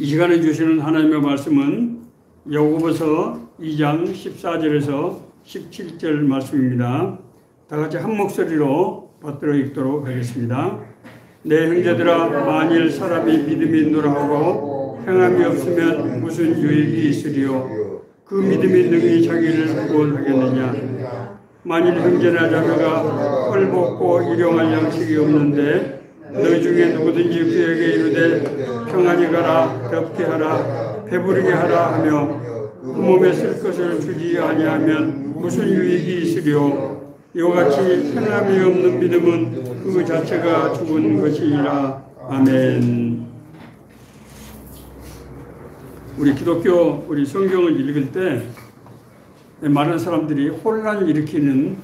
시간에 주시는 하나님의 말씀은 야고보서 2장 14절에서 17절 말씀입니다. 다 같이 한 목소리로 받들어 읽도록 하겠습니다. 내 형제들아, 만일 사람이 믿음이 있노라 하고 행함이 없으면 무슨 유익이 있으리요? 그 믿음이 능히 자기를 구원하겠느냐? 만일 형제나 자매가 헐벗고 일용할 양식이 없는데 너희 중에 누구든지 그에게 이르되 평안히 가라, 덥게 하라, 배부르게 하라 하며 그 몸에 쓸 것을 주지 아니하면 무슨 유익이 있으리요? 이와 같이 행함이 없는 믿음은 그 자체가 죽은 것이라. 아멘. 우리 기독교 우리 성경을 읽을 때 많은 사람들이 혼란을 일으키는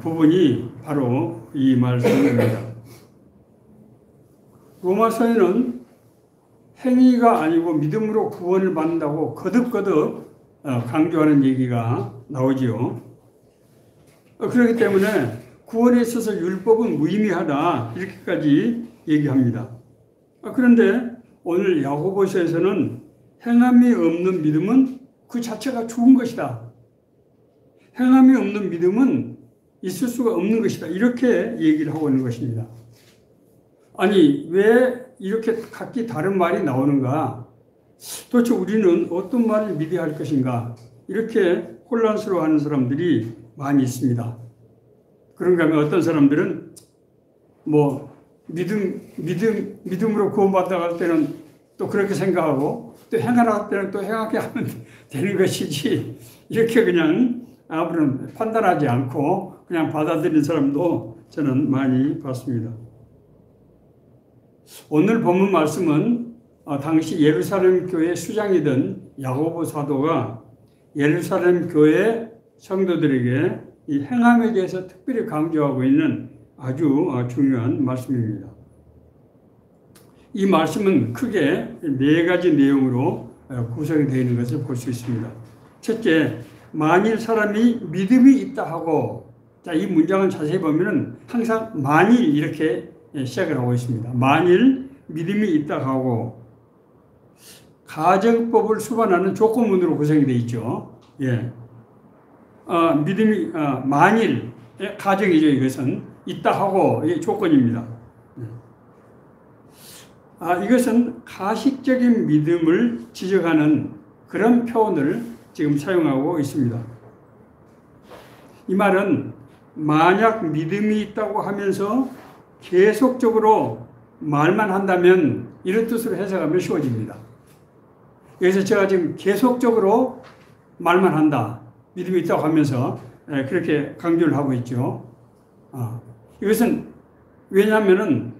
부분이 바로 이 말씀입니다. 로마서에는 행위가 아니고 믿음으로 구원을 받는다고 거듭거듭 강조하는 얘기가 나오지요. 그렇기 때문에 구원에 있어서 율법은 무의미하다 이렇게까지 얘기합니다. 그런데 오늘 야고보서에서는 행함이 없는 믿음은 그 자체가 죽은 것이다. 행함이 없는 믿음은 있을 수가 없는 것이다. 이렇게 얘기를 하고 있는 것입니다. 아니, 왜 이렇게 각기 다른 말이 나오는가? 도대체 우리는 어떤 말을 믿어야 할 것인가? 이렇게 혼란스러워하는 사람들이 많이 있습니다. 그런가 하면 어떤 사람들은 믿음으로 구원받아 갈 때는 또 그렇게 생각하고 또 행하라 할 때는 또 행하게 하면 되는 것이지, 이렇게 그냥 아무런 판단하지 않고 그냥 받아들이는 사람도 저는 많이 봤습니다. 오늘 본문 말씀은 당시 예루살렘 교회 수장이던 야고보 사도가 예루살렘 교회 성도들에게 이 행함에 대해서 특별히 강조하고 있는 아주 중요한 말씀입니다. 이 말씀은 크게 네 가지 내용으로 구성이 되어 있는 것을 볼 수 있습니다. 첫째, 만일 사람이 믿음이 있다 하고, 자, 이 문장을 자세히 보면은 항상 만일 이렇게 시작을 하고 있습니다. 만일 믿음이 있다 하고, 가정법을 수반하는 조건문으로 구성이 되어 있죠. 예. 믿음이, 만일, 가정이죠. 이것은 있다 하고, 이게 조건입니다. 이것은 가식적인 믿음을 지적하는 그런 표현을 지금 사용하고 있습니다. 이 말은 만약 믿음이 있다고 하면서 계속적으로 말만 한다면 이런 뜻으로 해석하면 쉬워집니다. 그래서 제가 지금 계속적으로 말만 한다, 믿음이 있다고 하면서 그렇게 강조를 하고 있죠. 이것은 왜냐하면은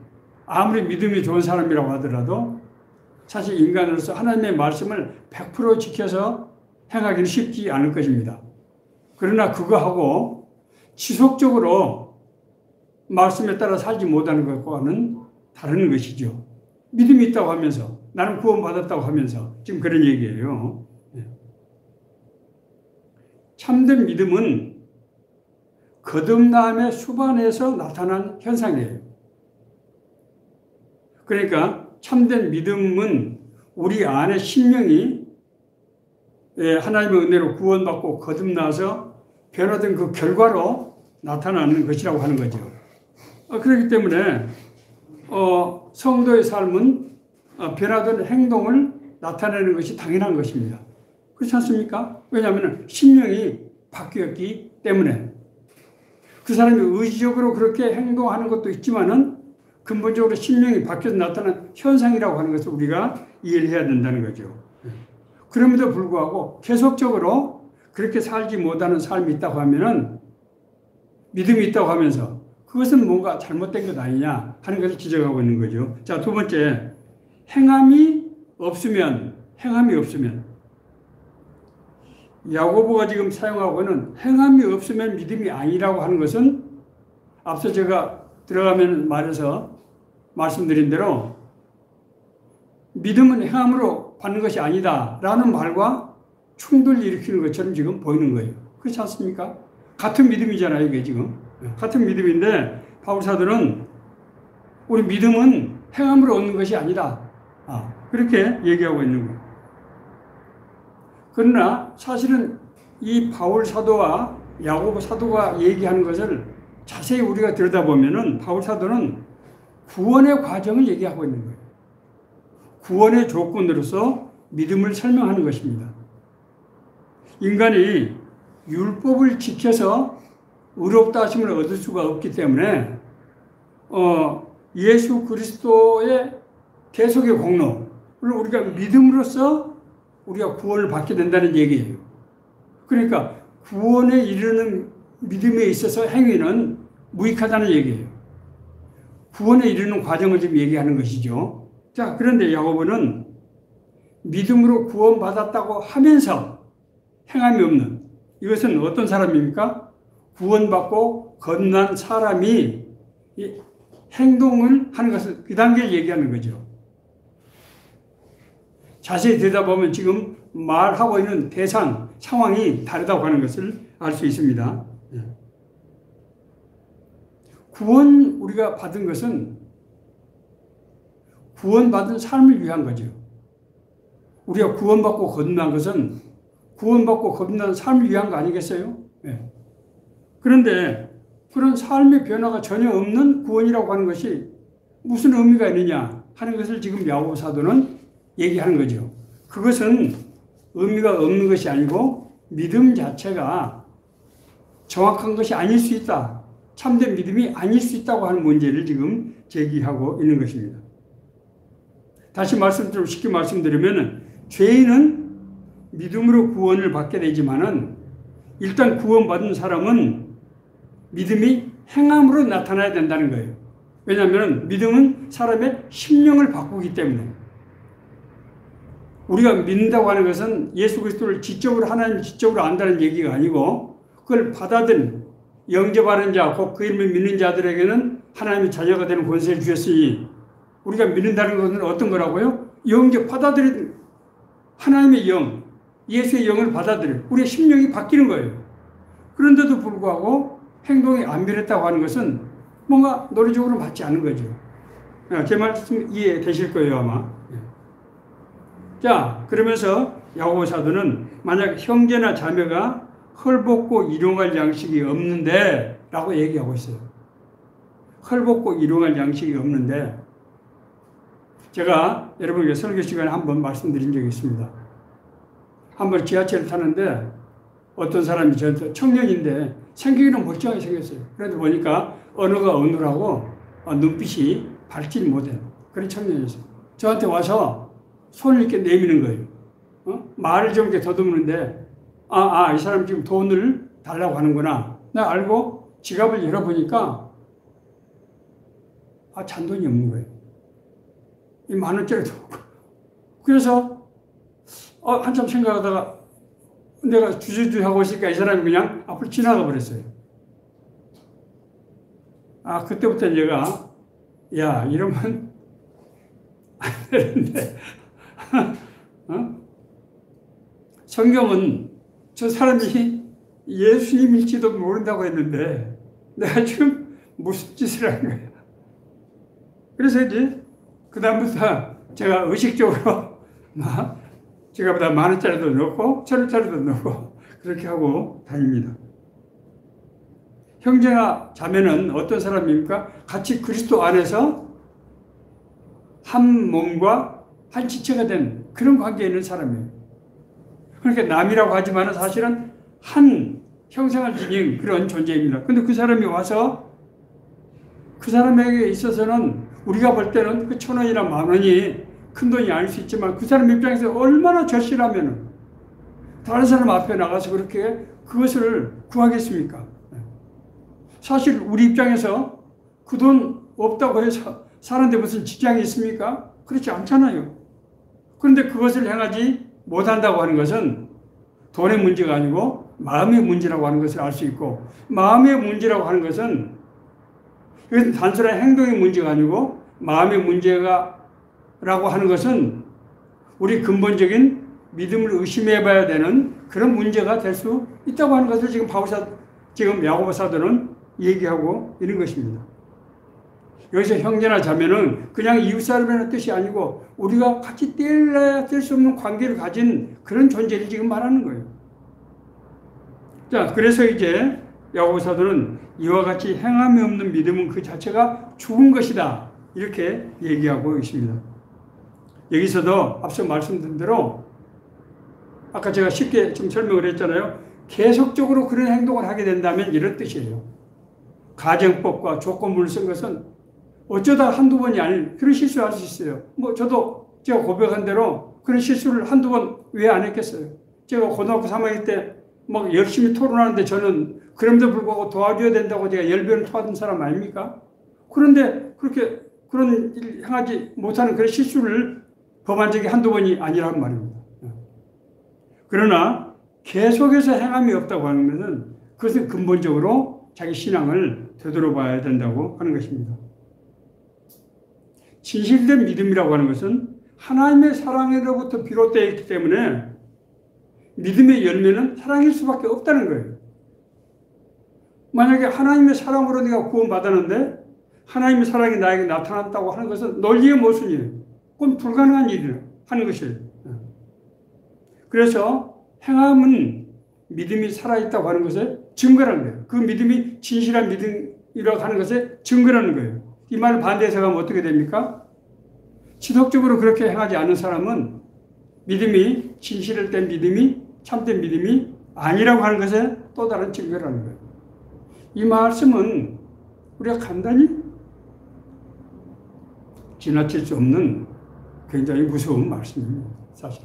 아무리 믿음이 좋은 사람이라고 하더라도 사실 인간으로서 하나님의 말씀을 100% 지켜서 행하기는 쉽지 않을 것입니다. 그러나 그거하고 지속적으로 말씀에 따라 살지 못하는 것과는 다른 것이죠. 믿음이 있다고 하면서, 나는 구원받았다고 하면서 지금 그런 얘기예요. 참된 믿음은 거듭남의 수반에서 나타난 현상이에요. 그러니까 참된 믿음은 우리 안에 심령이 하나님의 은혜로 구원받고 거듭나서 변화된 그 결과로 나타나는 것이라고 하는 거죠. 그렇기 때문에 성도의 삶은 변화된 행동을 나타내는 것이 당연한 것입니다. 그렇지 않습니까? 왜냐하면 심령이 바뀌었기 때문에. 그 사람이 의지적으로 그렇게 행동하는 것도 있지만은 근본적으로 심령이 바뀌어서 나타난 현상이라고 하는 것을 우리가 이해를 해야 된다는 거죠. 그럼에도 불구하고 계속적으로 그렇게 살지 못하는 삶이 있다고 하면은, 믿음이 있다고 하면서 그것은 뭔가 잘못된 것 아니냐 하는 것을 지적하고 있는 거죠. 자, 두 번째, 행함이 없으면. 야고보가 지금 사용하고 있는 행함이 없으면 믿음이 아니라고 하는 것은 앞서 제가 들어가면 말씀드린 대로 믿음은 행함으로 받는 것이 아니다 라는 말과 충돌을 일으키는 것처럼 지금 보이는 거예요. 그렇지 않습니까? 같은 믿음이잖아요, 이게 지금. 같은 믿음인데 바울 사도는 우리 믿음은 행함으로 얻는 것이 아니다. 그렇게 얘기하고 있는 거예요. 그러나 사실은 이 바울 사도와 야고보 사도가 얘기하는 것을 자세히 우리가 들여다보면은 바울 사도는 구원의 과정을 얘기하고 있는 거예요. 구원의 조건으로서 믿음을 설명하는 것입니다. 인간이 율법을 지켜서 의롭다 하심을 얻을 수가 없기 때문에 예수 그리스도의 대속의 공로를 우리가 믿음으로써 우리가 구원을 받게 된다는 얘기예요. 그러니까 구원에 이르는 믿음에 있어서 행위는 무익하다는 얘기예요. 구원에 이르는 과정을 지금 얘기하는 것이죠. 자, 그런데 야고보는 믿음으로 구원받았다고 하면서 행함이 없는, 이것은 어떤 사람입니까? 구원받고 거듭난 사람이 행동을 하는 것을 그 단계를 얘기하는 거죠. 자세히 들여다보면 지금 말하고 있는 대상, 상황이 다르다고 하는 것을 알 수 있습니다. 구원 우리가 받은 것은 구원받은 삶을 위한 거죠. 우리가 구원받고 거듭난 것은 구원받고 거듭난 삶을 위한 거 아니겠어요? 네. 그런데 그런 삶의 변화가 전혀 없는 구원이라고 하는 것이 무슨 의미가 있느냐 하는 것을 지금 야고보 사도는 얘기하는 거죠. 그것은 의미가 없는 것이 아니고 믿음 자체가 정확한 것이 아닐 수 있다. 참된 믿음이 아닐 수 있다고 하는 문제를 지금 제기하고 있는 것입니다. 다시 좀 쉽게 말씀드리면 죄인은 믿음으로 구원을 받게 되지만은 일단 구원받은 사람은 믿음이 행함으로 나타나야 된다는 거예요. 왜냐하면 믿음은 사람의 심령을 바꾸기 때문에. 우리가 믿는다고 하는 것은 예수 그리스도를 지적으로 하나님 지적으로 안다는 얘기가 아니고 그걸 받아들인 영접하는 자, 곧 그 이름을 믿는 자들에게는 하나님의 자녀가 되는 권세를 주셨으니 우리가 믿는다는 것은 어떤 거라고요? 영접 받아들인 하나님의 영, 예수의 영을 받아들여 우리의 심령이 바뀌는 거예요. 그런데도 불구하고 행동이 안 변했다고 하는 것은 뭔가 논리적으로 맞지 않는 거죠. 제 말씀 이해되실 거예요 아마. 자, 그러면서 야고보 사도는 만약 형제나 자매가 헐벗고 일용할 양식이 없는데 라고 얘기하고 있어요. 헐벗고 일용할 양식이 없는데, 제가 여러분에게 설교 시간에 한번 말씀드린 적이 있습니다. 한번 지하철을 타는데 어떤 사람이 저한테, 청년인데 생기기는 멀쩡하게 생겼어요. 그런데 보니까 언어가 어눌하고 눈빛이 밝지 못한 그런 청년이었어요. 저한테 와서 손을 이렇게 내미는 거예요. 말을 좀 이렇게 더듬는데 이 사람 지금 돈을 달라고 하는구나. 나 알고 지갑을 열어보니까 잔돈이 없는 거예요. 이 10,000원짜리도 없고. 그래서 한참 생각하다가 내가 주저주저 하고 있으니까 이 사람이 그냥 앞으로 지나가 버렸어요. 그때부터 내가 이러면 안 되는데 성경은 저 사람이 예수님일지도 모른다고 했는데 내가 지금 무슨 짓을 한 거야. 그래서 이제 그 다음부터 제가 의식적으로 지갑에다 10,000원짜리도 넣고 1,000원짜리도 넣고 그렇게 하고 다닙니다. 형제나 자매는 어떤 사람입니까? 같이 그리스도 안에서 한 몸과 한 지체가 된 그런 관계에 있는 사람이에요. 그러니까 남이라고 하지만 사실은 한 형상을 지닌 그런 존재입니다. 근데 그 사람이 와서 그 사람에게 있어서는 우리가 볼 때는 그 1,000원이나 10,000원이 큰 돈이 아닐 수 있지만 그 사람 입장에서 얼마나 절실하면 다른 사람 앞에 나가서 그렇게 그것을 구하겠습니까? 사실 우리 입장에서 그 돈 없다고 해서 사는데 무슨 지장이 있습니까? 그렇지 않잖아요. 그런데 그것을 행하지 못한다고 하는 것은 돈의 문제가 아니고 마음의 문제라고 하는 것을 알 수 있고, 마음의 문제라고 하는 것은 이것은 단순한 행동의 문제가 아니고 마음의 문제라고 하는 것은 우리 근본적인 믿음을 의심해 봐야 되는 그런 문제가 될 수 있다고 하는 것을 지금 야고보 사도는 얘기하고 있는 것입니다. 여기서 형제나 자매는 그냥 이웃사람이라는 뜻이 아니고 우리가 같이 뗄래야 뗄 수 없는 관계를 가진 그런 존재를 지금 말하는 거예요. 자, 그래서 이제 야고보 사도는 이와 같이 행함이 없는 믿음은 그 자체가 죽은 것이다. 이렇게 얘기하고 있습니다. 여기서도 앞서 말씀드린 대로 아까 제가 쉽게 좀 설명을 했잖아요. 계속적으로 그런 행동을 하게 된다면 이런 뜻이에요. 가정법과 조건문을 쓴 것은 어쩌다 한두 번이 아닌 그런 실수를 할 수 있어요. 저도 제가 고백한 대로 그런 실수를 한두 번 왜 안 했겠어요. 제가 고등학교 3학년 때 열심히 토론하는데 저는 그럼에도 불구하고 도와줘야 된다고 제가 열변을 토하던 사람 아닙니까? 그런데 그렇게 그런 일 행하지 못하는 그런 실수를 범한 적이 한두 번이 아니란 말입니다. 그러나 계속해서 행함이 없다고 하는 것은 그것은 근본적으로 자기 신앙을 되돌아봐야 된다고 하는 것입니다. 진실된 믿음이라고 하는 것은 하나님의 사랑으로부터 비롯되어 있기 때문에 믿음의 열매는 사랑일 수밖에 없다는 거예요. 만약에 하나님의 사랑으로 내가 구원받았는데 하나님의 사랑이 나에게 나타났다고 하는 것은 논리의 모순이에요. 그건 불가능한 일이에요. 하는 것이에요. 그래서 행함은 믿음이 살아있다고 하는 것에 증거라는 거예요. 그 믿음이 진실한 믿음이라고 하는 것에 증거라는 거예요. 이 말을 반대해서 가면 어떻게 됩니까? 지속적으로 그렇게 행하지 않는 사람은 믿음이 진실된 믿음이 참된 믿음이 아니라고 하는 것에 또 다른 증거라는 거예요. 이 말씀은 우리가 간단히 지나칠 수 없는 굉장히 무서운 말씀입니다. 사실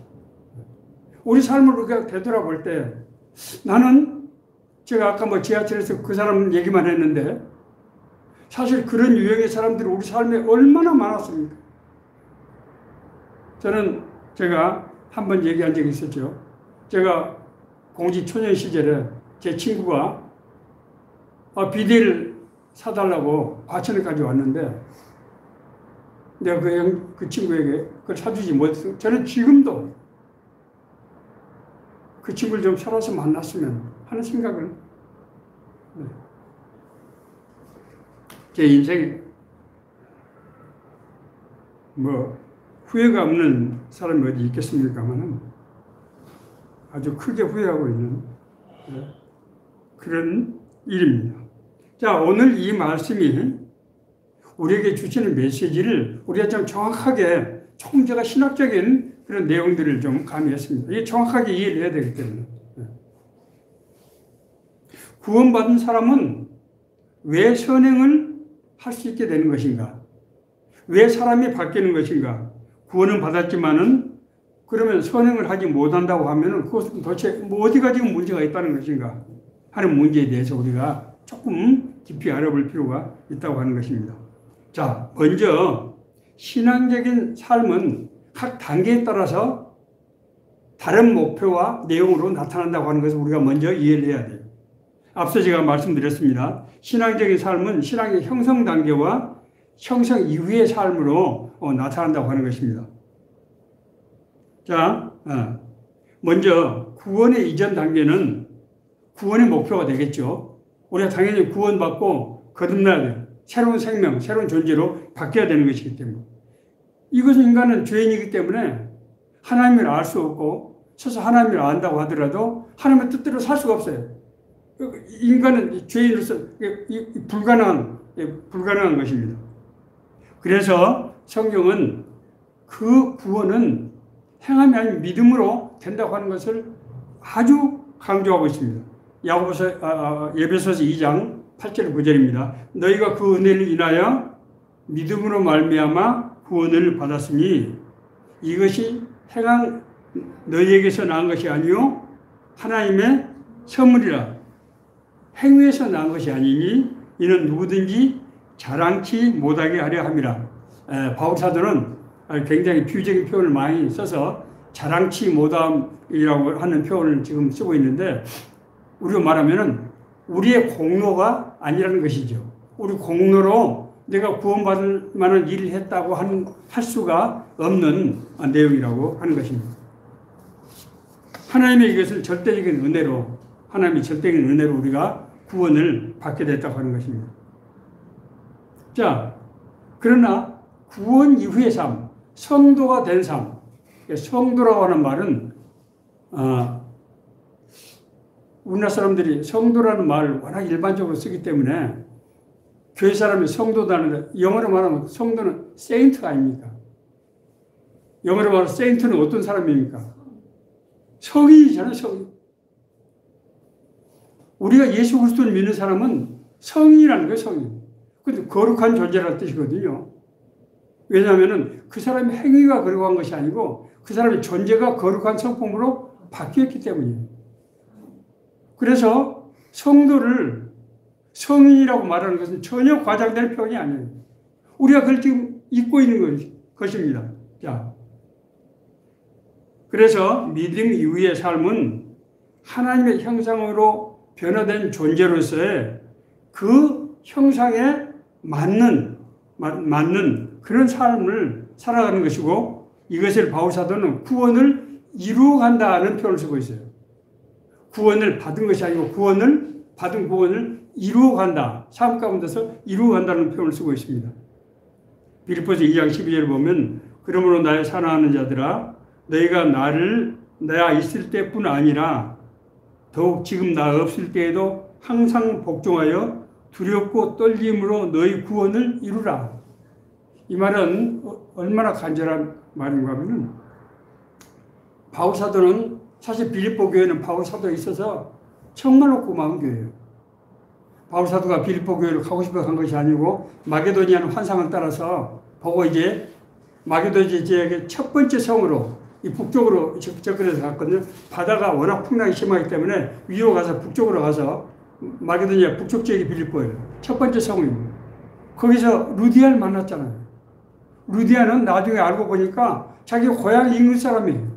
우리 삶을 우리가 되돌아볼 때 나는 제가 아까 지하철에서 그 사람 얘기만 했는데 사실 그런 유형의 사람들이 우리 삶에 얼마나 많았습니까? 저는 제가 한번 얘기한 적이 있었죠. 제가 공직초년 시절에 제 친구가 비데를 사달라고 과천에까지 왔는데 내가 그 친구에게 그걸 사주지 못해서 저는 지금도 그 친구를 좀 살아서 만났으면 하는 생각을 제 인생에 후회가 없는 사람이 어디 있겠습니까만은 아주 크게 후회하고 있는 그런 일입니다. 자, 오늘 이 말씀이 우리에게 주시는 메시지를 우리가 좀 정확하게 조금 제가 신학적인 그런 내용들을 좀 가미했습니다. 이게 정확하게 이해를 해야 되기 때문에. 구원받은 사람은 왜 선행을 할 수 있게 되는 것인가? 왜 사람이 바뀌는 것인가? 구원은 받았지만은 그러면 선행을 하지 못한다고 하면은 그것은 도대체 어디가 지금 문제가 있다는 것인가 하는 문제에 대해서 우리가 조금 깊이 알아볼 필요가 있다고 하는 것입니다. 자, 먼저 신앙적인 삶은 각 단계에 따라서 다른 목표와 내용으로 나타난다고 하는 것을 우리가 먼저 이해를 해야 돼요. 앞서 제가 말씀드렸습니다. 신앙적인 삶은 신앙의 형성 단계와 형성 이후의 삶으로 나타난다고 하는 것입니다. 자, 먼저 구원의 이전 단계는 구원의 목표가 되겠죠. 우리가 당연히 구원받고 거듭나야 돼요. 새로운 생명, 새로운 존재로 바뀌어야 되는 것이기 때문에. 이것은 인간은 죄인이기 때문에 하나님을 알 수 없고, 서서 하나님을 안다고 하더라도 하나님의 뜻대로 살 수가 없어요. 인간은 죄인으로서 불가능한 것입니다. 그래서 성경은 그 구원은 행함이 아닌 믿음으로 된다고 하는 것을 아주 강조하고 있습니다. 에베소서 2장 8절 9절입니다. 너희가 그 은혜를 인하여 믿음으로 말미암아 구원을 받았으니 이것이 행한 너희에게서 나은 것이 아니요 하나님의 선물이라. 행위에서 나은 것이 아니니 이는 누구든지 자랑치 못하게 하려 함이라. 바울 사도는 굉장히 비유적인 표현을 많이 써서 자랑치 못함이라고 하는 표현을 지금 쓰고 있는데 우리로 말하면은 우리의 공로가 아니라는 것이죠. 우리 공로로 내가 구원받을 만한 일을 했다고 할 수가 없는 내용이라고 하는 것입니다. 하나님의 이것을 절대적인 은혜로 하나님의 절대적인 은혜로 우리가 구원을 받게 됐다고 하는 것입니다. 자, 그러나 구원 이후의 삶, 성도가 된 삶, 성도라고 하는 말은 우리나라 사람들이 성도라는 말을 워낙 일반적으로 쓰기 때문에 교회 사람이 성도다는데 영어로 말하면 성도는 세인트가 아닙니까? 영어로 말하면 세인트는 어떤 사람입니까? 성인이잖아요, 성인. 우리가 예수 그리스도를 믿는 사람은 성인이라는 거예요, 성인. 근데 거룩한 존재라는 뜻이거든요. 왜냐하면 그 사람의 행위가 거룩한 것이 아니고 그 사람의 존재가 거룩한 성품으로 바뀌었기 때문이에요. 그래서 성도를 성인이라고 말하는 것은 전혀 과장된 표현이 아니에요. 우리가 그걸 지금 잊고 있는 것입니다. 자, 그래서 믿음 이후의 삶은 하나님의 형상으로 변화된 존재로서의 그 형상에 맞는 그런 삶을 살아가는 것이고, 이것을 바울사도는 구원을 이루어간다는 표현을 쓰고 있어요. 구원을 받은 것이 아니고 받은 구원을 이루어간다. 삶 가운데서 이루어간다는 표현을 쓰고 있습니다. 빌립보서 2장 12절을 보면 그러므로 나의 사랑하는 자들아 너희가 내가 있을 때뿐 아니라 더욱 지금 나 없을 때에도 항상 복종하여 두렵고 떨림으로 너희 구원을 이루라. 이 말은 얼마나 간절한 말인가 하면, 바울사도는 사실 빌립보 교회는 바울사도에 있어서 정말로 고마운 교회예요. 바울사도가 빌립보 교회를 가고 싶어 간 것이 아니고 마게도니아는 환상을 따라서 보고 이제 마게도니아 지역의 첫 번째 성으로 이 북쪽으로 접근해서 갔거든요. 바다가 워낙 풍랑이 심하기 때문에 위로 가서 북쪽으로 가서 마게도니아 북쪽 지역이 빌립보예요. 첫 번째 성입니다. 거기서 루디아를 만났잖아요. 루디아는 나중에 알고 보니까 자기 고향 인근 사람이에요.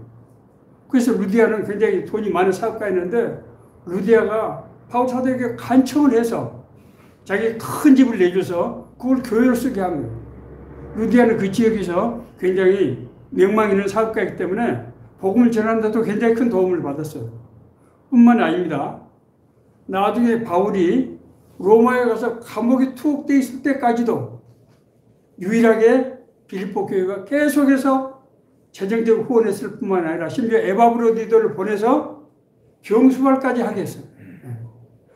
그래서 루디아는 굉장히 돈이 많은 사업가였는데 루디아가 바울사도에게 간청을 해서 자기 큰 집을 내줘서 그걸 교회로 쓰게 한 거예요. 루디아는 그 지역에서 굉장히 명망 있는 사업가이기 때문에 복음을 전하는데도 굉장히 큰 도움을 받았어요. 뿐만 아닙니다. 나중에 바울이 로마에 가서 감옥에 투옥되어 있을 때까지도 유일하게 빌립보 교회가 계속해서 재정적으로 후원했을 뿐만 아니라 심지어 에바브로디도를 보내서 병수발까지 하게 했어요.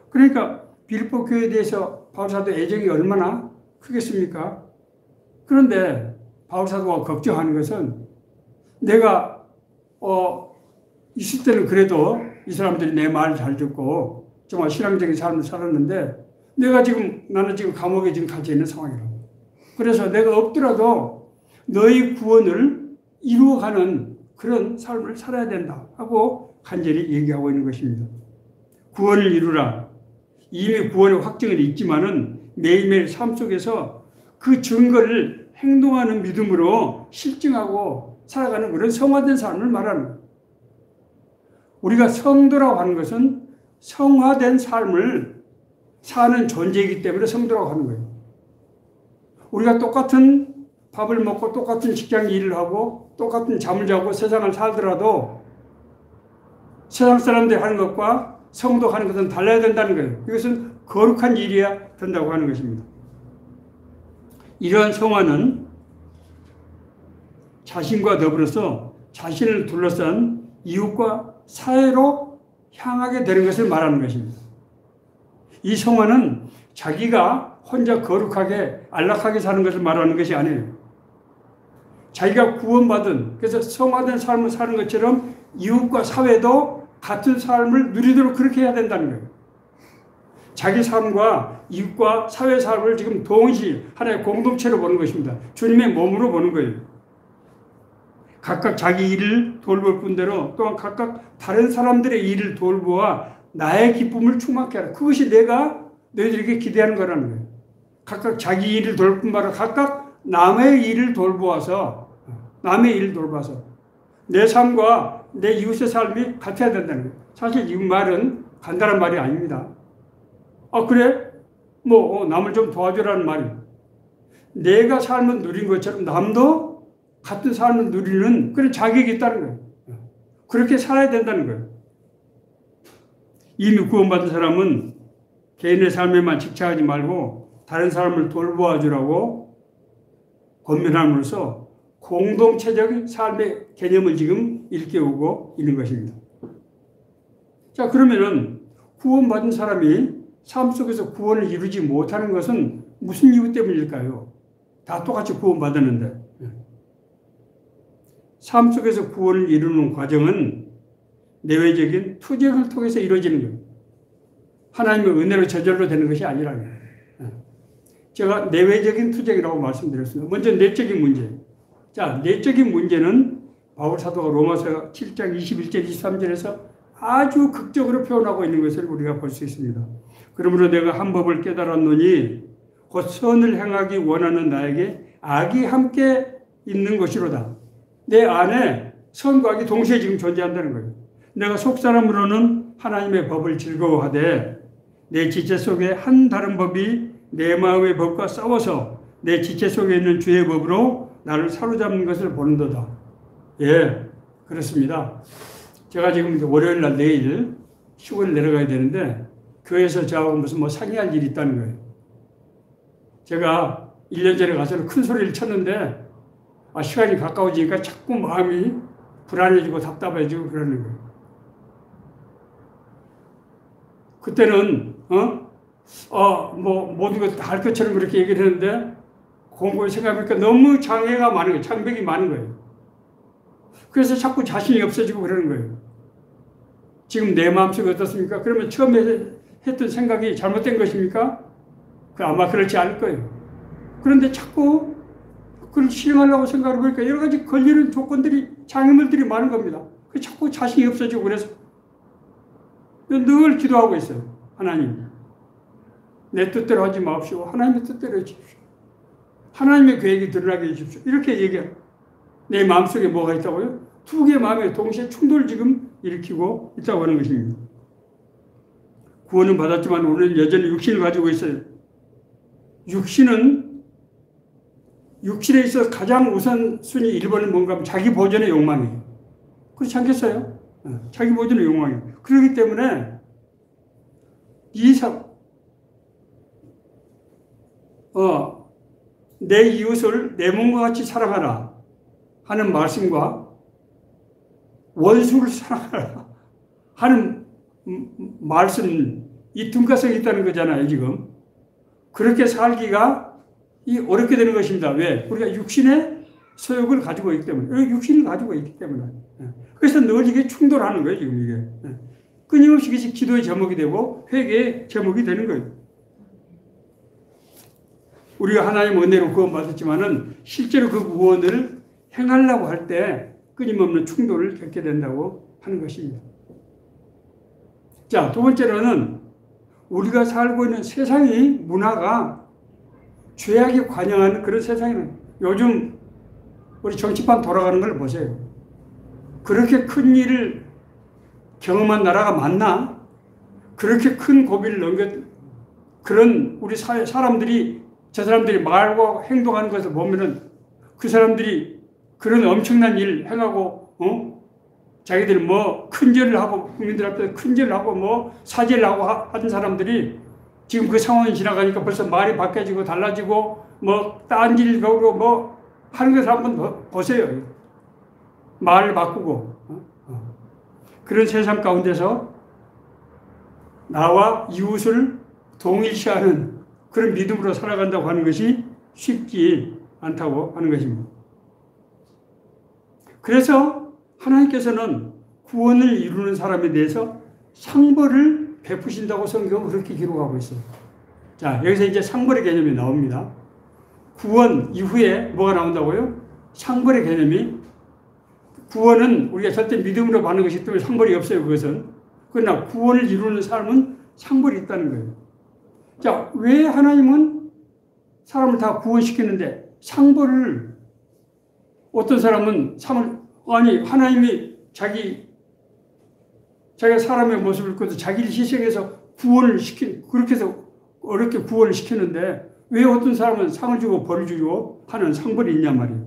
그러니까 빌립보 교회에 대해서 바울사도 애정이 얼마나 크겠습니까? 그런데 바울사도가 걱정하는 것은 내가 있을 때는 그래도 이 사람들이 내 말을 잘 듣고 정말 신앙적인 삶을 살았는데 나는 지금 감옥에 지금 갇혀 있는 상황이라고. 그래서 내가 없더라도 너희 구원을 이루어가는 그런 삶을 살아야 된다 하고 간절히 얘기하고 있는 것입니다. 구원을 이루라. 이미 구원의 확증은 있지만은 매일매일 삶 속에서 그 증거를 행동하는 믿음으로 실증하고 살아가는 그런 성화된 삶을 말하는 거예요. 우리가 성도라고 하는 것은 성화된 삶을 사는 존재이기 때문에 성도라고 하는 거예요. 우리가 똑같은 밥을 먹고 똑같은 직장 일을 하고 똑같은 잠을 자고 세상을 살더라도 세상 사람들이 하는 것과 성도 하는 것은 달라야 된다는 거예요. 이것은 거룩한 일이어야 된다고 하는 것입니다. 이러한 성화는 자신과 더불어서 자신을 둘러싼 이웃과 사회로 향하게 되는 것을 말하는 것입니다. 이 성화는 자기가 혼자 거룩하게 안락하게 사는 것을 말하는 것이 아니에요. 자기가 구원받은, 그래서 성화된 삶을 사는 것처럼 이웃과 사회도 같은 삶을 누리도록 그렇게 해야 된다는 거예요. 자기 삶과 이웃과 사회 삶을 지금 동시에 하나의 공동체로 보는 것입니다. 주님의 몸으로 보는 거예요. 각각 자기 일을 돌볼 뿐더러 또한 각각 다른 사람들의 일을 돌보아 나의 기쁨을 충만케 하라. 그것이 내가 너희들에게 기대하는 거라는 거예요. 각각 자기 일을 돌볼 뿐더러 각각 남의 일을 돌보아서 내 삶과 내 이웃의 삶이 같아야 된다는 거예요. 사실 이 말은 간단한 말이 아닙니다. 그래? 남을 좀 도와주라는 말이에요. 내가 삶을 누린 것처럼 남도 같은 삶을 누리는 그런 자격이 있다는 거예요. 그렇게 살아야 된다는 거예요. 이미 구원받은 사람은 개인의 삶에만 집착하지 말고 다른 사람을 돌보아 주라고 권면함으로써 공동체적 삶의 개념을 지금 일깨우고 있는 것입니다. 자, 그러면은 구원받은 사람이 삶 속에서 구원을 이루지 못하는 것은 무슨 이유 때문일까요? 다 똑같이 구원받았는데. 삶 속에서 구원을 이루는 과정은 내외적인 투쟁을 통해서 이루어지는 거예요. 하나님의 은혜로 저절로 되는 것이 아니라요. 제가 내외적인 투쟁이라고 말씀드렸습니다. 먼저 내적인 문제. 자, 내적인 문제는 바울 사도가 로마서 7장 21절 23절에서 아주 극적으로 표현하고 있는 것을 우리가 볼 수 있습니다. 그러므로 내가 한 법을 깨달았노니 곧 선을 행하기 원하는 나에게 악이 함께 있는 것이로다. 내 안에 선과 악이 동시에 지금 존재한다는 거예요. 내가 속사람으로는 하나님의 법을 즐거워하되 내 지체 속에 한 다른 법이 내 마음의 법과 싸워서 내 지체 속에 있는 주의 법으로 나를 사로잡는 것을 보는도다. 예, 그렇습니다. 제가 지금 월요일 날 내일 휴가를 내려가야 되는데 교회에서 저하고 무슨 상의할 일이 있다는 거예요. 제가 1년 전에 가서 큰 소리를 쳤는데 시간이 가까워지니까 자꾸 마음이 불안해지고 답답해지고 그러는 거예요. 그때는 모든 것 다 할 것처럼 그렇게 얘기를 했는데 공부를 생각해보니까 너무 장애가 많은 거예요. 장벽이 많은 거예요. 그래서 자꾸 자신이 없어지고 그러는 거예요. 지금 내 마음속이 어떻습니까? 그러면 처음에 했던 생각이 잘못된 것입니까? 아마 그렇지 않을 거예요. 그런데 자꾸 그걸 실행하려고 생각해 보니까 여러 가지 걸리는 조건들이, 장애물들이 많은 겁니다. 자꾸 자신이 없어지고 그래서 늘 기도하고 있어요. 하나님, 내 뜻대로 하지 마십시오. 하나님의 뜻대로 해주십시오. 하나님의 계획이 드러나게 해주십시오. 이렇게 얘기해요. 내 마음속에 뭐가 있다고요? 두 개의 마음에 동시에 충돌을 지금 일으키고 있다고 하는 것입니다. 구원은 받았지만 우리는 여전히 육신을 가지고 있어요. 육신에 있어 가장 우선순위 1번은 뭔가 하면 자기 보존의 욕망이에요. 그렇지 않겠어요? 자기 보존의 욕망이에요. 그렇기 때문에 내 이웃을 내 몸과 같이 사랑하라 하는 말씀과 원수를 사랑하라 하는 말씀, 이 둔가성이 있다는 거잖아요, 지금. 그렇게 살기가 어렵게 되는 것입니다. 왜? 우리가 육신의 소욕을 가지고 있기 때문에. 육신을 가지고 있기 때문에. 그래서 늘 이게 충돌하는 거예요, 지금 이게. 끊임없이 이것이 기도의 제목이 되고 회개의 제목이 되는 거예요. 우리가 하나님의 은혜로 구원받았지만은 실제로 그 구원을 행하려고 할 때 끊임없는 충돌을 겪게 된다고 하는 것입니다. 자, 두 번째로는 우리가 살고 있는 세상이, 문화가 죄악이 관영하는 그런 세상이에요. 요즘 우리 정치판 돌아가는 걸 보세요. 그렇게 큰 일을 경험한 나라가 맞나? 그렇게 큰 고비를 그런 우리 사람들이, 저 사람들이 말과 행동하는 것을 보면은 그 사람들이 그런 엄청난 일 행하고, 자기들 큰 죄를 하고, 국민들 앞에서 큰 죄를 하고, 사죄를 하고 하던 사람들이 지금 그 상황이 지나가니까 벌써 말이 바뀌어지고 달라지고, 딴짓을 하고, 하는 것을 한번 보세요. 말을 바꾸고. 그런 세상 가운데서 나와 이웃을 동일시하는 그런 믿음으로 살아간다고 하는 것이 쉽지 않다고 하는 것입니다. 그래서 하나님께서는 구원을 이루는 사람에 대해서 상벌을 베푸신다고 성경은 그렇게 기록하고 있어요. 자, 여기서 이제 상벌의 개념이 나옵니다. 구원 이후에 뭐가 나온다고요? 상벌의 개념이. 구원은 우리가 절대 믿음으로 받는 것이기 때문에 상벌이 없어요, 그것은. 그러나 구원을 이루는 사람은 상벌이 있다는 거예요. 자, 왜 하나님은 사람을 다 구원시키는데 상벌을, 어떤 사람은 하나님이 자기가 사람의 모습을 입고도 자기를 희생해서 그렇게 해서 어렵게 구원을 시키는데 왜 어떤 사람은 상을 주고 벌을 주고 하는 상벌이 있냔 말이에요.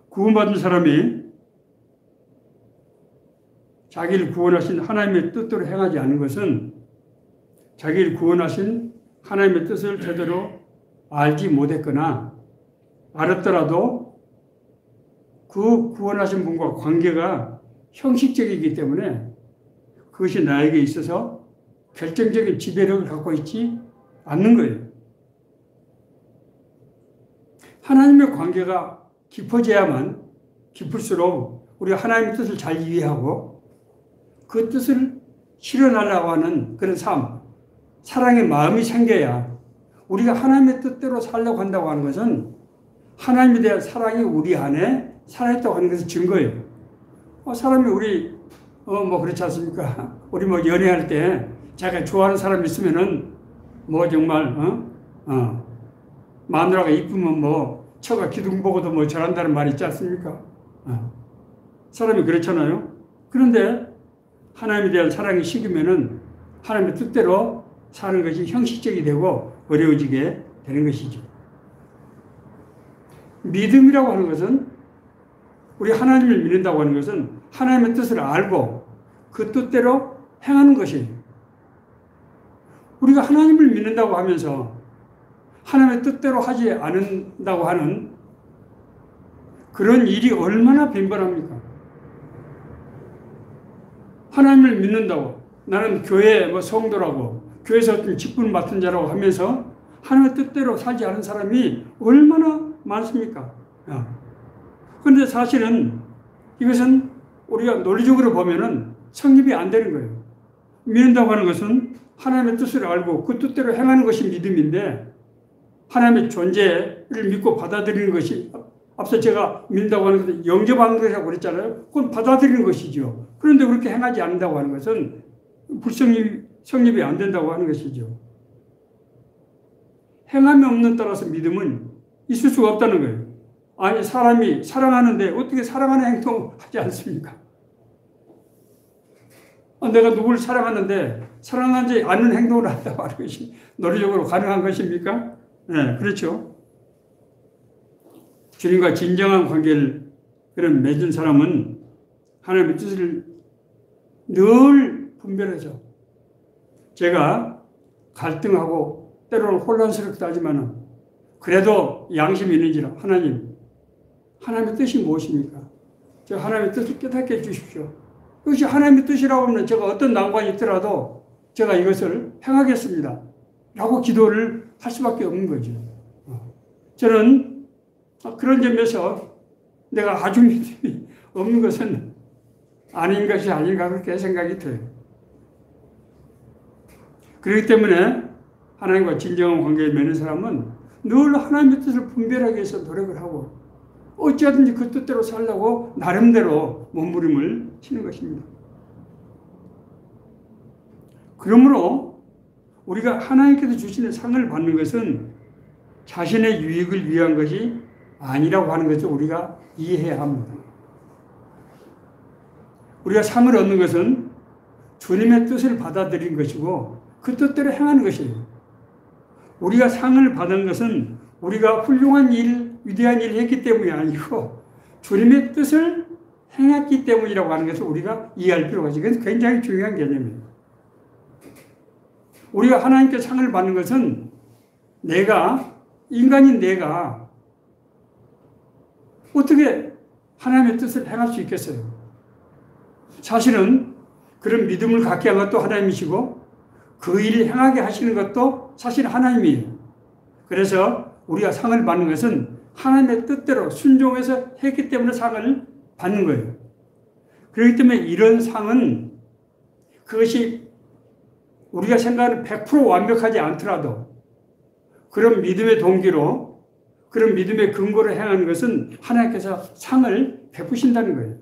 구원받은 사람이 자기를 구원하신 하나님의 뜻대로 행하지 않는 것은 자기를 구원하신 하나님의 뜻을 제대로 알지 못했거나 알았더라도 그 구원하신 분과 관계가 형식적이기 때문에 그것이 나에게 있어서 결정적인 지배력을 갖고 있지 않는 거예요. 하나님의 관계가 깊어져야만 깊을수록 우리가 하나님의 뜻을 잘 이해하고 그 뜻을 실현하려고 하는 그런 삶, 사랑의 마음이 생겨야 우리가 하나님의 뜻대로 살려고 한다고 하는 것은 하나님에 대한 사랑이 우리 안에 살아있다고 하는 것의 증거예요. 사람이 우리 뭐 그렇지 않습니까? 우리 뭐 연애할 때 자기가 좋아하는 사람이 있으면은 뭐 정말 마누라가 이쁘면 뭐 처가 기둥 보고도 뭐 잘한다는 말이 있지 않습니까? 사람이 그렇잖아요. 그런데 하나님에 대한 사랑이 식으면은 하나님의 뜻대로 사는 것이 형식적이 되고 어려워지게 되는 것이죠. 믿음이라고 하는 것은 우리 하나님을 믿는다고 하는 것은 하나님의 뜻을 알고 그 뜻대로 행하는 것이에요. 우리가 하나님을 믿는다고 하면서 하나님의 뜻대로 하지 않는다고 하는 그런 일이 얼마나 빈번합니까? 하나님을 믿는다고 나는 교회 뭐 성도라고 교회에서 어떤 직분 맡은 자라고 하면서 하나님의 뜻대로 살지 않은 사람이 얼마나 많습니까? 그런데 사실은 이것은 우리가 논리적으로 보면은 성립이 안 되는 거예요. 믿는다고 하는 것은 하나님의 뜻을 알고 그 뜻대로 행하는 것이 믿음인데 하나님의 존재를 믿고 받아들이는 것이 앞서 제가 믿는다고 하는 것은 영접하는 것이라고 그랬잖아요. 그건 받아들이는 것이죠. 그런데 그렇게 행하지 않는다고 하는 것은 성립이 안 된다고 하는 것이죠. 행함이 없는 따라서 믿음은 있을 수가 없다는 거예요. 아니 사람이 사랑하는데 어떻게 사랑하는 행동을 하지 않습니까? 내가 누구를 사랑하는데 사랑하지 않는 행동을 한다고 하는 것이 논리적으로 가능한 것입니까? 네, 그렇죠. 주님과 진정한 관계를 그런 맺은 사람은 하나님의 뜻을 늘 분별해서 제가 갈등하고 때로는 혼란스럽기도 하지만 그래도 양심이 있는지라 하나님의 뜻이 무엇입니까? 제가 하나님의 뜻을 깨닫게 해주십시오. 이것이 하나님의 뜻이라고 하면 제가 어떤 난관이 있더라도 제가 이것을 행하겠습니다. 라고 기도를 할 수밖에 없는 거죠. 저는 그런 점에서 내가 아주 믿음이 없는 것은 아닌 것이 아닌가 그렇게 생각이 들어요. 그렇기 때문에 하나님과 진정한 관계에 맺는 사람은 늘 하나님의 뜻을 분별하기 위해서 노력을 하고 어찌하든지 그 뜻대로 살려고 나름대로 몸부림을 치는 것입니다. 그러므로 우리가 하나님께서 주시는 상을 받는 것은 자신의 유익을 위한 것이 아니라고 하는 것을 우리가 이해해야 합니다. 우리가 상을 얻는 것은 주님의 뜻을 받아들인 것이고 그 뜻대로 행하는 것이에요. 우리가 상을 받은 것은 우리가 훌륭한 일, 위대한 일을 했기 때문이 아니고 주님의 뜻을 행했기 때문이라고 하는 것을 우리가 이해할 필요가 있어요. 그건 굉장히 중요한 개념이에요. 우리가 하나님께 상을 받는 것은 인간인 내가 어떻게 하나님의 뜻을 행할 수 있겠어요? 사실은 그런 믿음을 갖게 한 것도 하나님이시고 그 일을 행하게 하시는 것도 사실 하나님이에요. 그래서 우리가 상을 받는 것은 하나님의 뜻대로 순종해서 했기 때문에 상을 받는 거예요. 그렇기 때문에 이런 상은 그것이 우리가 생각하는 100% 완벽하지 않더라도 그런 믿음의 동기로 그런 믿음의 근거로 행하는 것은 하나님께서 상을 베푸신다는 거예요.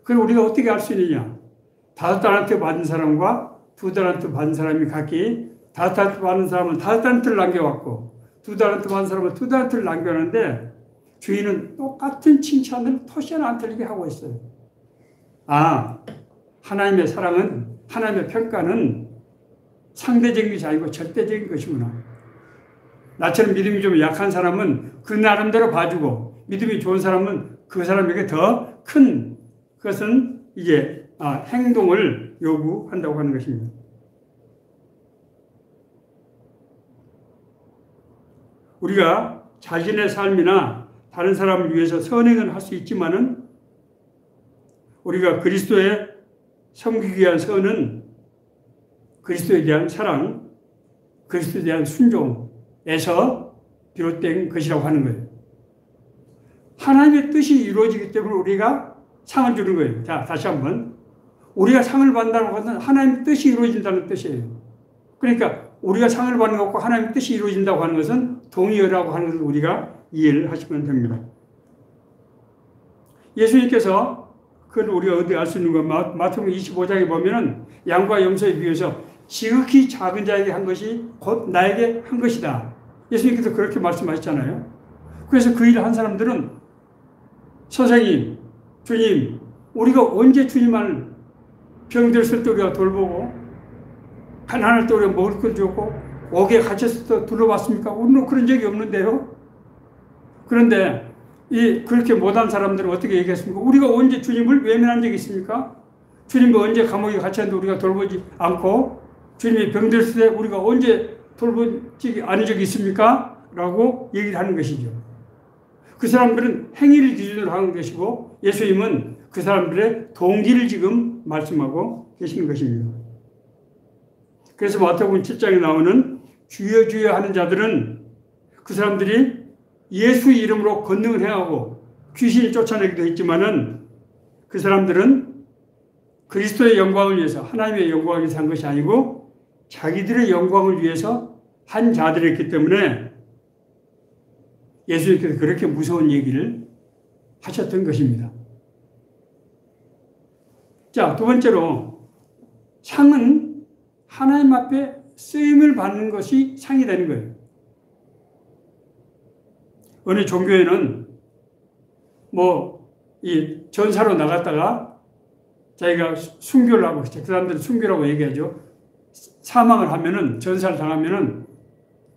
그럼 우리가 어떻게 알 수 있느냐? 5달란트 받은 사람과 2달란트 받은 사람이 각기 5달란트 받은 사람은 5달란트를 남겨왔고 2달란트 받은 사람은 2달란트를 남겨왔는데 주인은 똑같은 칭찬을 토시 하나 안 틀리게 하고 있어요. 하나님의 사랑은 하나님의 평가는 상대적인 것이 아니고 절대적인 것이구나. 나처럼 믿음이 좀 약한 사람은 그 나름대로 봐주고 믿음이 좋은 사람은 그 사람에게 더 큰 것은 이제 행동을 요구한다고 하는 것입니다. 우리가 자신의 삶이나 다른 사람을 위해서 선행을 할 수 있지만은 우리가 그리스도의 섬기기 위한 선은 그리스도에 대한 사랑, 그리스도에 대한 순종에서 비롯된 것이라고 하는 거예요. 하나님의 뜻이 이루어지기 때문에 우리가 상을 주는 거예요. 자, 다시 한번. 우리가 상을 받는다는 것은 하나님의 뜻이 이루어진다는 뜻이에요. 그러니까 우리가 상을 받는 것과 하나님의 뜻이 이루어진다고 하는 것은 동의어라고 하는 것을 우리가 이해를 하시면 됩니다. 예수님께서 그걸 우리가 어디 알 수 있는 건 마태복음 25장에 보면은 양과 염소에 비해서 지극히 작은 자에게 한 것이 곧 나에게 한 것이다. 예수님께서 그렇게 말씀하셨잖아요. 그래서 그 일을 한 사람들은 선생님, 주님, 우리가 언제 주님을 병들었을 때 우리가 돌보고 가난할 때 우리가 먹을 걸 주고 옥에 갇혔을 때 둘러봤습니까? 우리는 그런 적이 없는데요. 그런데 그렇게 못한 사람들은 어떻게 얘기했습니까? 우리가 언제 주님을 외면한 적이 있습니까? 주님이 언제 감옥에 갇혔는데 우리가 돌보지 않고 주님이 병들었을 때 우리가 언제 돌보지 않은 적이 있습니까? 라고 얘기를 하는 것이죠. 그 사람들은 행위를 기준으로 하는 것이고 예수님은 그 사람들의 동기를 지금 말씀하고 계시는 것입니다. 그래서 마태복음 7장에 나오는 주여 주여 하는 자들은 그 사람들이 예수 이름으로 권능을 행하고 귀신을 쫓아내기도 했지만은 그 사람들은 그리스도의 영광을 위해서 하나님의 영광을 위해서 한 것이 아니고 자기들의 영광을 위해서 한 자들이었기 때문에 예수님께서 그렇게 무서운 얘기를 하셨던 것입니다. 자, 두 번째로 상은 하나님 앞에 쓰임을 받는 것이 상이 되는 거예요. 어느 종교에는 이 전사로 나갔다가 자기가 순교를 하고, 그 사람들은 순교라고 얘기하죠. 사망을 하면은, 전사를 당하면은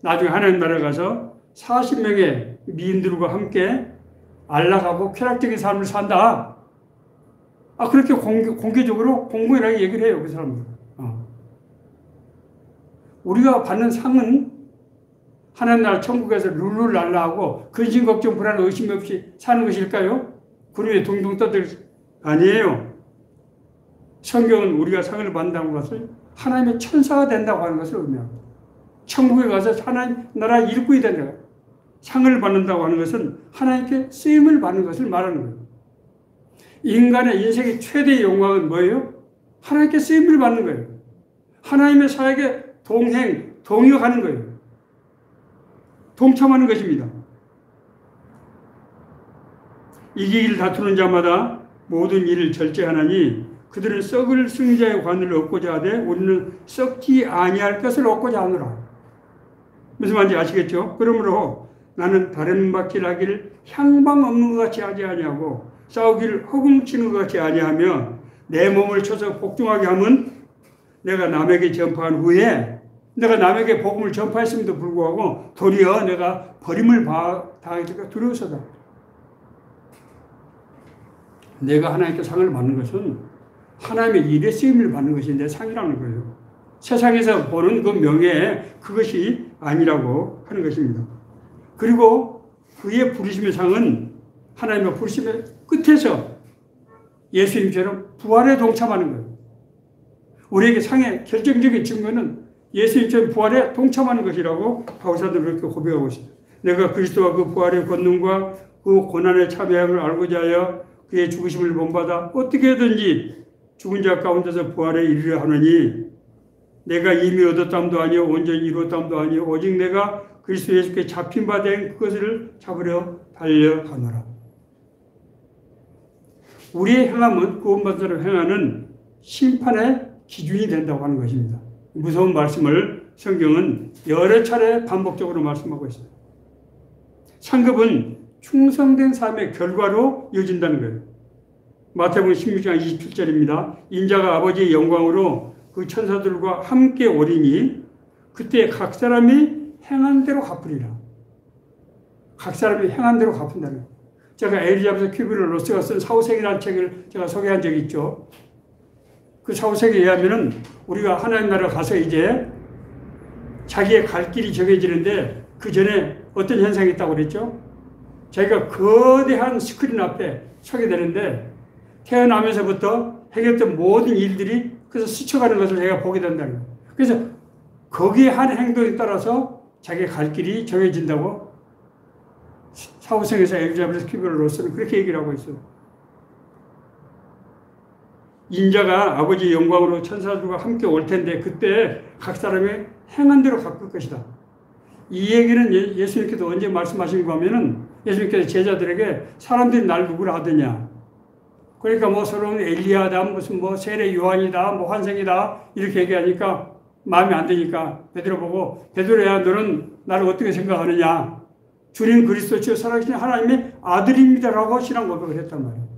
나중에 하나님 나라에 가서 40명의 미인들과 함께 안락하고 쾌락적인 삶을 산다. 그렇게 공개적으로 공공연하게 얘기를 해요, 그 사람들. 우리가 받는 상은 하나님 나라 천국에서 룰루랄라하고 근심 걱정 불안 의심 없이 사는 것일까요? 구름에 둥둥 떠들 아니에요. 성경은 우리가 상을 받는다는 것을 하나님의 천사가 된다고 하는 것을 의미합니다. 천국에 가서 하나님 나라 일꾼이 된다. 상을 받는다고 하는 것은 하나님께 쓰임을 받는 것을 말하는 거예요. 인간의 인생의 최대의 영광은 뭐예요? 하나님께 쓰임을 받는 거예요. 하나님의 사역에 동역하는 거예요. 동참하는 것입니다. 이기기를 다투는 자마다 모든 일을 절제하나니 그들은 썩을 승자의 관을 얻고자 하되 우리는 썩지 아니할 것을 얻고자 하노라. 무슨 말인지 아시겠죠? 그러므로 나는 다른 바퀴라기를 향방 없는 것 같이 하지 아니하고 싸우기를 허공치는 것 같이 아니하며 내 몸을 쳐서 복종하게 하면 내가 남에게 전파한 후에 내가 남에게 복음을 전파했음에도 불구하고 도리어 내가 버림을 당하기가 두려워서다. 내가 하나님께 상을 받는 것은 하나님의 일에 쓰임을 받는 것이 내 상이라는 거예요. 세상에서 보는 그 명예 그것이 아니라고 하는 것입니다. 그리고 그의 부르심의 상은 하나님의 부르심의 끝에서 예수님처럼 부활에 동참하는 거예요. 우리에게 상의 결정적인 증거는 예수님처럼 부활에 동참하는 것이라고 바울사도는 그렇게 고백하고 있습니다. 내가 그리스도와 그 부활의 권능과 그 고난의 참여함을 알고자 하여 그의 죽으심을 본받아 어떻게든지 죽은 자 가운데서 부활에 이르려 하느니 내가 이미 얻었담도 아니요 온전히 이루었담도 아니요 오직 내가 그리스도 예수께 잡힌 바 된 그것을 잡으려 달려가노라. 우리의 행함은 구원받은 사람 행하는 심판의 기준이 된다고 하는 것입니다. 무서운 말씀을 성경은 여러 차례 반복적으로 말씀하고 있어요. 상급은 충성된 삶의 결과로 이어진다는 거예요. 마태복음 16장 27절입니다. 인자가 아버지의 영광으로 그 천사들과 함께 오리니 그때 각 사람이 행한 대로 갚으리라. 각 사람이 행한 대로 갚는다는 거예요. 제가 엘리자베스 큐브러-로스가 쓴 사후세계라는 책을 제가 소개한 적이 있죠. 그 사후세계에 의하면은 우리가 하나님 나라 가서 이제 자기의 갈 길이 정해지는데 그 전에 어떤 현상이 있다고 그랬죠? 자기가 거대한 스크린 앞에 서게 되는데 태어나면서부터 해결했던 모든 일들이 그래서 스쳐가는 것을 자기가 보게 된다는 거예요. 그래서 거기에 한 행동에 따라서 자기가 갈 길이 정해진다고 사후성에서 엘리자베스 큐베로서는 그렇게 얘기를 하고 있어요. 인자가 아버지 영광으로 천사들과 함께 올 텐데 그때 각 사람의 행한 대로 갚을 것이다. 이 얘기는 예수님께서 언제 말씀하신 거 하면은 예수님께서 제자들에게 사람들이 날 누구라 하더냐. 그러니까 뭐 서로는 엘리야다, 무슨 뭐 세례 요한이다, 뭐 환생이다 이렇게 얘기하니까 마음에 안 드니까 베드로 보고 베드로야 너는 나를 어떻게 생각하느냐. 주님 그리스도 주여 살아계신 하나님의 아들입니다라고 신앙 고백을 했단 말이에요.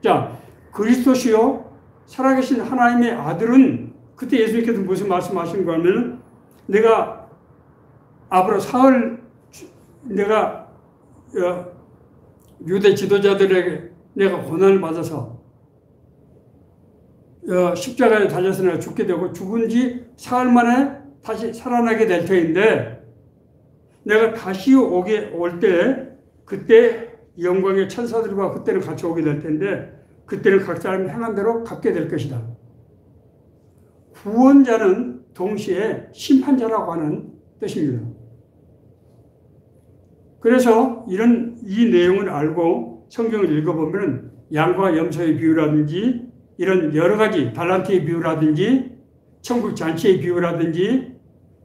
자, 그리스도시요 살아계신 하나님의 아들은 그때 예수님께서 무슨 말씀하신 거 하면 내가 앞으로 사흘 내가 유대 지도자들에게 내가 고난을 받아서 십자가에 달려서 내가 죽게 되고 죽은 지 사흘 만에 다시 살아나게 될 터인데 내가 다시 올 때 그때 영광의 천사들과 그때는 같이 오게 될 텐데 그때는 각 사람이 행한 대로 갚게 될 것이다. 구원자는 동시에 심판자라고 하는 뜻입니다. 그래서 이 내용을 알고 성경을 읽어보면 양과 염소의 비유라든지 이런 여러 가지 달란트의 비유라든지 천국 잔치의 비유라든지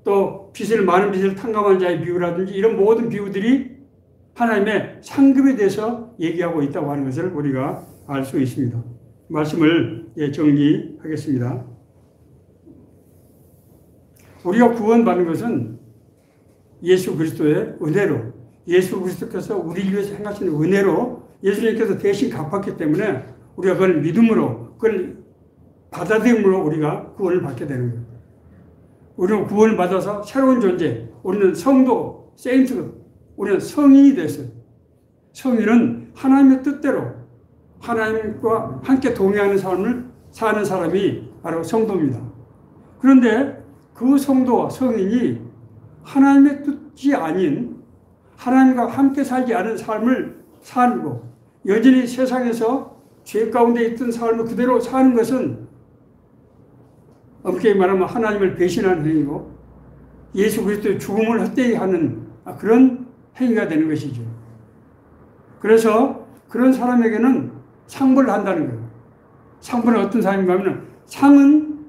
또 많은 빚을 탕감한 자의 비유라든지 이런 모든 비유들이 하나님의 상급에 대해서 얘기하고 있다고 하는 것을 우리가 알 수 있습니다. 말씀을 정리하겠습니다. 우리가 구원받는 것은 예수 그리스도의 은혜로 예수 그리스도께서 우리를 위해서 행하신 은혜로 예수님께서 대신 갚았기 때문에 우리가 그걸 믿음으로 그걸 받아들임으로 우리가 구원을 받게 되는 거예요. 우리는 구원을 받아서 새로운 존재, 우리는 성도, 세인트, 우리는 성인이 됐어요. 성인은 하나님의 뜻대로 하나님과 함께 동행하는 삶을 사는 사람이 바로 성도입니다. 그런데 그 성도와 성인이 하나님의 뜻이 아닌 하나님과 함께 살지 않은 삶을 살고 여전히 세상에서 죄 가운데 있던 삶을 그대로 사는 것은 엄격히 말하면 하나님을 배신하는 행위고 예수 그리스도의 죽음을 헛되이 하는 그런 행위가 되는 것이죠. 그래서 그런 사람에게는 상벌을 한다는 거예요. 상벌은 어떤 사람인가 하면 상은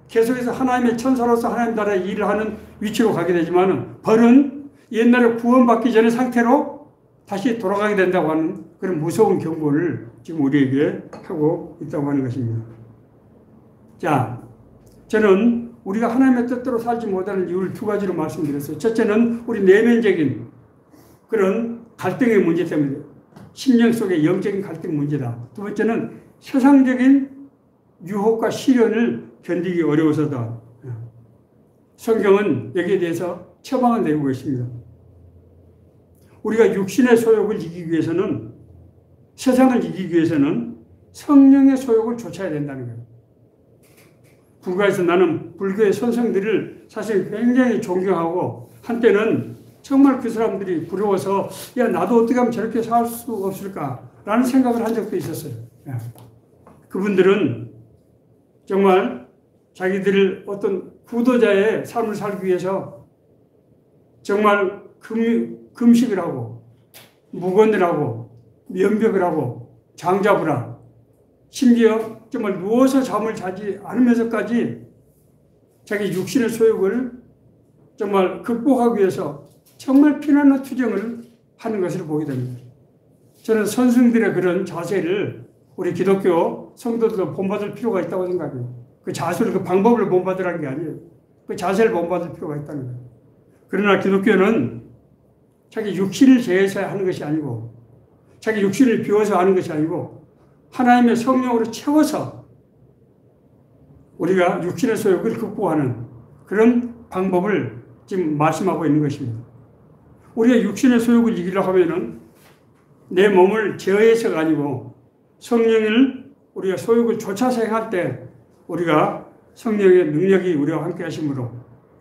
계속해서 하나님의 천사로서 하나님 나라의 일을 하는 위치로 가게 되지만 벌은 옛날에 구원받기 전의 상태로 다시 돌아가게 된다고 하는 그런 무서운 경고를 지금 우리에게 하고 있다고 하는 것입니다. 자, 저는 우리가 하나님의 뜻대로 살지 못하는 이유를 두 가지로 말씀드렸어요. 첫째는 우리 내면적인 그런 갈등의 문제 때문에 심령 속의 영적인 갈등 문제다. 두 번째는 세상적인 유혹과 시련을 견디기 어려워서다. 성경은 여기에 대해서 처방을 내리고 있습니다. 우리가 육신의 소욕을 이기기 위해서는 세상을 이기기 위해서는 성령의 소욕을 좇아야 된다는 거예요. 불가에서 나는 불교의 선생들을 사실 굉장히 존경하고 한때는 정말 그 사람들이 부러워서 야 나도 어떻게 하면 저렇게 살 수 없을까라는 생각을 한 적도 있었어요. 그분들은 정말 자기들을 어떤 구도자의 삶을 살기 위해서 정말 금식을 하고 묵언을 하고 면벽을 하고 장잡을 하고 심지어 정말 누워서 잠을 자지 않으면서까지 자기 육신의 소욕을 정말 극복하기 위해서 정말 피나는 투쟁을 하는 것을 보게 됩니다. 저는 선생들의 그런 자세를 우리 기독교 성도들도 본받을 필요가 있다고 생각해요. 그 자세를, 그 방법을 본받으라는 게 아니에요. 그 자세를 본받을 필요가 있다는 거예요. 그러나 기독교는 자기 육신을 제해서 하는 것이 아니고 자기 육신을 비워서 하는 것이 아니고 하나님의 성령으로 채워서 우리가 육신의 소욕을 극복하는 그런 방법을 지금 말씀하고 있는 것입니다. 우리가 육신의 소욕을 이기려고 하면은 내 몸을 제어해서가 아니고 성령을 우리가 소욕을 좇아서 행할 때 우리가 성령의 능력이 우리와 함께 하심으로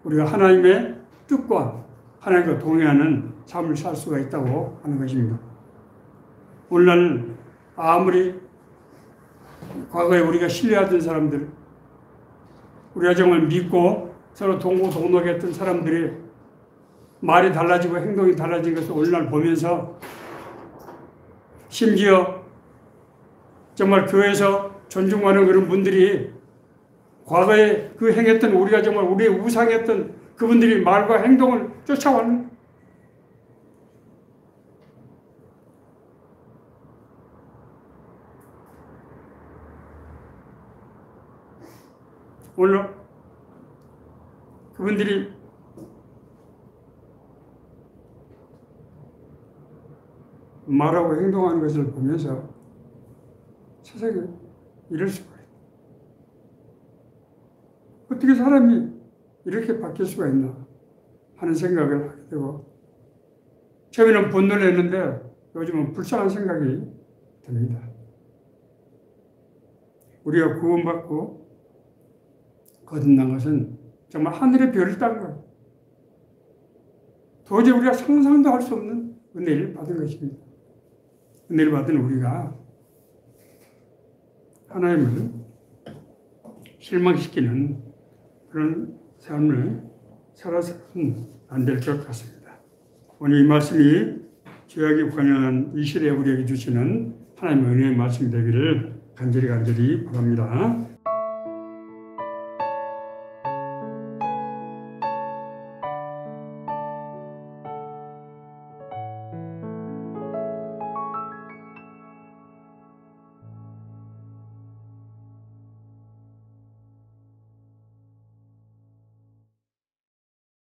우리가 하나님의 뜻과 하나님과 동행하는 삶을 살 수가 있다고 하는 것입니다. 오늘날 아무리 과거에 우리가 신뢰하던 사람들, 우리가 정말 믿고 서로 동고동락했던 사람들이 말이 달라지고 행동이 달라진 것을 오늘날 보면서 심지어 정말 교회에서 존중하는 그런 분들이 과거에 그 행했던 우리가 정말 우리의 우상이었던 그분들이 말과 행동을 쫓아왔는 오늘 그분들이 말하고 행동하는 것을 보면서 세상에 이럴 수가 있다. 어떻게 사람이 이렇게 바뀔 수가 있나 하는 생각을 하게 되고 처음에는 분노를 했는데 요즘은 불쌍한 생각이 듭니다. 우리가 구원받고 거듭난 것은 정말 하늘의 별을 딴 것. 도저히 우리가 상상도 할 수 없는 은혜를 받은 것입니다. 은혜를 받은 우리가 하나님을 실망시키는 그런 삶을 살아서는 안 될 것 같습니다. 오늘 이 말씀이 죄악이 관영한 이 시대에 우리에게 주시는 하나님의 은혜의 말씀이 되기를 간절히 바랍니다.